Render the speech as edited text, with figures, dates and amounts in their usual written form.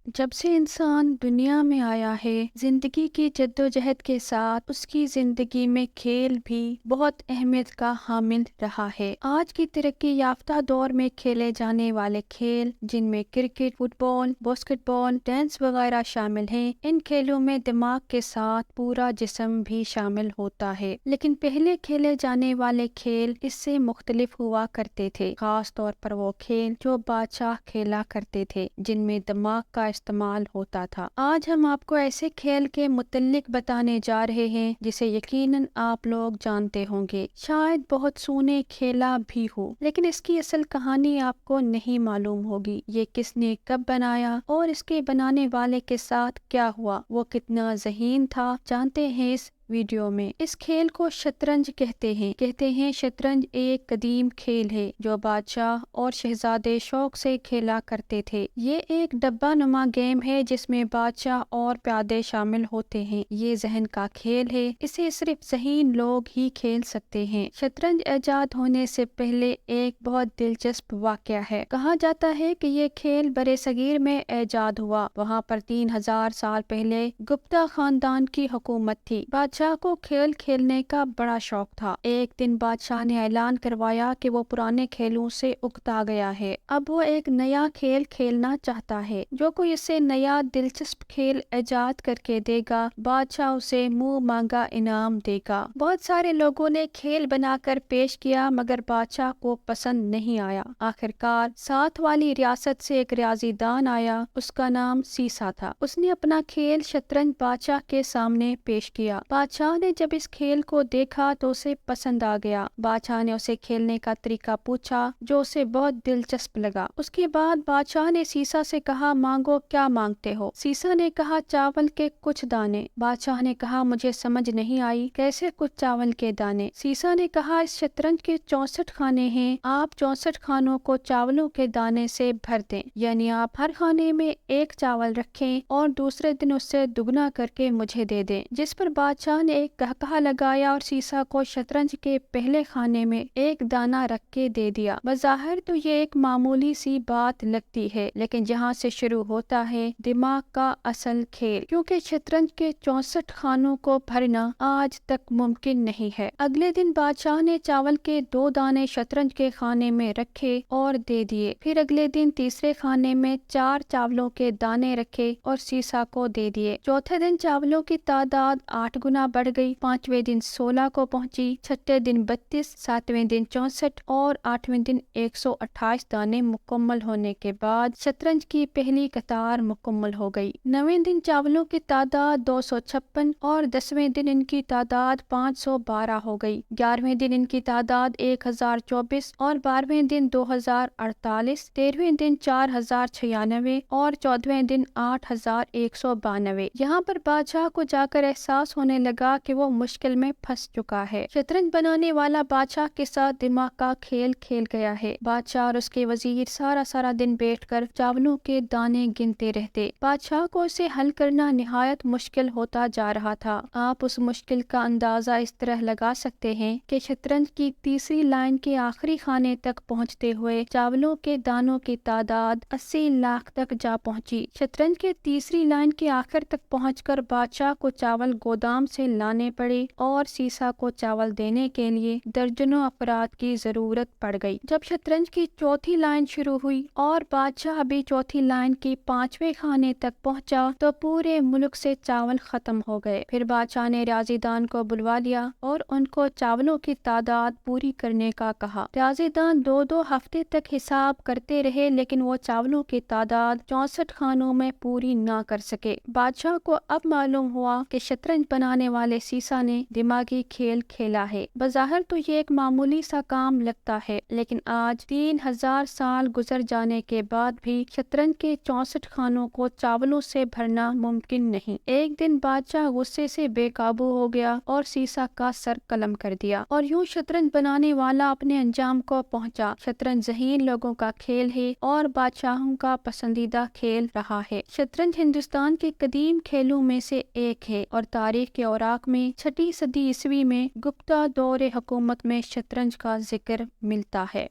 جب سے انسان دنیا میں آیا ہے، زندگی کی جدوجہد کے ساتھ اس کی زندگی میں کھیل بھی بہت اہمیت کا حامل رہا ہے۔ آج کی ترقی یافتہ دور میں کھیلے جانے والے کھیل، جن میں کرکٹ، فٹ بال، باسکٹ بال، ٹینس وغیرہ شامل ہیں، ان کھیلوں میں دماغ کے ساتھ پورا جسم بھی شامل ہوتا ہے۔ لیکن پہلے کھیلے جانے والے کھیل اس سے مختلف ہوا کرتے تھے، خاص طور پر وہ کھیل جو بادشاہ کھیلا کرتے تھے، جن میں دماغ کا استعمال ہوتا تھا۔ آج ہم آپ کو ایسے کھیل کے متعلق بتانے جا رہے ہیں جسے یقیناً آپ لوگ جانتے ہوں گے، شاید بہت سو نے کھیلا بھی ہو، لیکن اس کی اصل کہانی آپ کو نہیں معلوم ہوگی۔ یہ کس نے کب بنایا اور اس کے بنانے والے کے ساتھ کیا ہوا، وہ کتنا ذہین تھا، جانتے ہیں اس ویڈیو میں۔ اس کھیل کو شطرنج کہتے ہیں شطرنج ایک قدیم کھیل ہے جو بادشاہ اور شہزادے شوق سے کھیلا کرتے تھے۔ یہ ایک ڈبہ نما گیم ہے جس میں بادشاہ اور پیادے شامل ہوتے ہیں۔ یہ ذہن کا کھیل ہے، اسے صرف ذہین لوگ ہی کھیل سکتے ہیں۔ شطرنج ایجاد ہونے سے پہلے ایک بہت دلچسپ واقعہ ہے۔ کہا جاتا ہے کہ یہ کھیل برِ صغیر میں ایجاد ہوا۔ وہاں پر 3000 سال پہلے گپتا خاندان کی حکومت تھی۔ بادشاہ کو کھیل کھیلنے کا بڑا شوق تھا۔ ایک دن بادشاہ نے اعلان کروایا کہ وہ پرانے کھیلوں سے اکتا گیا ہے، اب وہ ایک نیا کھیل کھیلنا چاہتا ہے۔ جو کوئی اسے نیا دلچسپ کھیل ایجاد کر کے دے گا، بادشاہ اسے منہ مانگا انعام دے گا۔ بہت سارے لوگوں نے کھیل بنا کر پیش کیا مگر بادشاہ کو پسند نہیں آیا۔ آخرکار ساتھ والی ریاست سے ایک ریاضی دان آیا، اس کا نام سیسا تھا۔ اس نے اپنا کھیل شطرنج بادشاہ کے سامنے پیش کیا۔ بادشاہ نے جب اس کھیل کو دیکھا تو اسے پسند آ گیا۔ بادشاہ نے اسے کھیلنے کا طریقہ پوچھا جو اسے بہت دلچسپ لگا۔ اس کے بعد بادشاہ نے سیسا سے کہا، مانگو، کیا مانگتے ہو؟ سیسا نے کہا، چاول کے کچھ دانے۔ بادشاہ نے کہا، مجھے سمجھ نہیں آئی، کیسے کچھ چاول کے دانے؟ سیسا نے کہا، اس شطرنج کے 64 خانے ہیں، آپ 64 خانوں کو چاولوں کے دانے سے بھر دیں، یعنی آپ ہر خانے میں ایک چاول رکھیں اور دوسرے دن اس سے دگنا کر کے مجھے دے دیں۔ جس پر بادشاہ نے ایک قہقہہ لگایا اور سیسا کو شطرنج کے پہلے خانے میں ایک دانہ رکھ کے دے دیا۔ بظاہر تو یہ ایک معمولی سی بات لگتی ہے، لیکن جہاں سے شروع ہوتا ہے دماغ کا اصل کھیل، کیونکہ شطرنج کے 64 خانوں کو بھرنا آج تک ممکن نہیں ہے۔ اگلے دن بادشاہ نے چاول کے 2 دانے شطرنج کے خانے میں رکھے اور دے دیے۔ پھر اگلے دن تیسرے خانے میں 4 چاولوں کے دانے رکھے اور سیسا کو دے دیے۔ چوتھے دن چاولوں کی تعداد 8 گنا بڑھ گئی، 5ویں دن 16 کو پہنچی، چھٹے دن 32، 7ویں دن 64 اور 8ویں دن 128 دانے مکمل ہونے کے بعد شطرنج کی پہلی قطار مکمل ہو گئی۔ 9ویں دن چاولوں کی تعداد 256 اور 10ویں دن ان کی تعداد 512 ہو گئی۔ 11ویں دن ان کی تعداد 1024 اور 12ویں دن 2048، 13ویں دن 4096 اور 14ویں دن 8192۔ یہاں پر بادشاہ کو جا کر احساس ہونے لگا کہ وہ مشکل میں پھنس چکا ہے۔ شطرنج بنانے والا بادشاہ کے ساتھ دماغ کا کھیل کھیل گیا ہے۔ بادشاہ اور اس کے وزیر سارا دن بیٹھ کر چاولوں کے دانے گنتے رہتے۔ بادشاہ کو اسے حل کرنا نہایت مشکل ہوتا جا رہا تھا۔ آپ اس مشکل کا اندازہ اس طرح لگا سکتے ہیں کہ شطرنج کی تیسری لائن کے آخری خانے تک پہنچتے ہوئے چاولوں کے دانوں کی تعداد 80 لاکھ تک جا پہنچی۔ شطرنج کے تیسری لائن کے آخر تک پہنچ کر بادشاہ کو چاول گودام سے لانے پڑے اور سیسا کو چاول دینے کے لیے درجنوں افراد کی ضرورت پڑ گئی۔ جب شطرنج کی چوتھی لائن شروع ہوئی اور بادشاہ بھی چوتھی لائن کی 5ویں خانے تک پہنچا تو پورے ملک سے چاول ختم ہو گئے۔ پھر بادشاہ نے ریاضی دان کو بلوا لیا اور ان کو چاولوں کی تعداد پوری کرنے کا کہا۔ ریاضی دان 2 ہفتے تک حساب کرتے رہے لیکن وہ چاولوں کی تعداد 64 خانوں میں پوری نہ کر سکے۔ بادشاہ کو اب معلوم ہوا کہ شطرنج بنانے والے سیسا نے دماغی کھیل کھیلا ہے۔ بظاہر تو یہ ایک معمولی سا کام لگتا ہے، لیکن آج 3000 سال گزر جانے کے بعد بھی شطرنج کے 64 خانوں کو چاولوں سے بھرنا ممکن نہیں۔ ایک دن بادشاہ غصے سے بے قابو ہو گیا اور سیسا کا سر قلم کر دیا، اور یوں شطرنج بنانے والا اپنے انجام کو پہنچا۔ شطرنج ذہین لوگوں کا کھیل ہے اور بادشاہوں کا پسندیدہ کھیل رہا ہے۔ شطرنج ہندوستان کے قدیم کھیلوں میں سے ایک ہے اور تاریخ کے اوراق میں 6 صدی عیسوی میں گپتا دور حکومت میں شطرنج کا ذکر ملتا ہے۔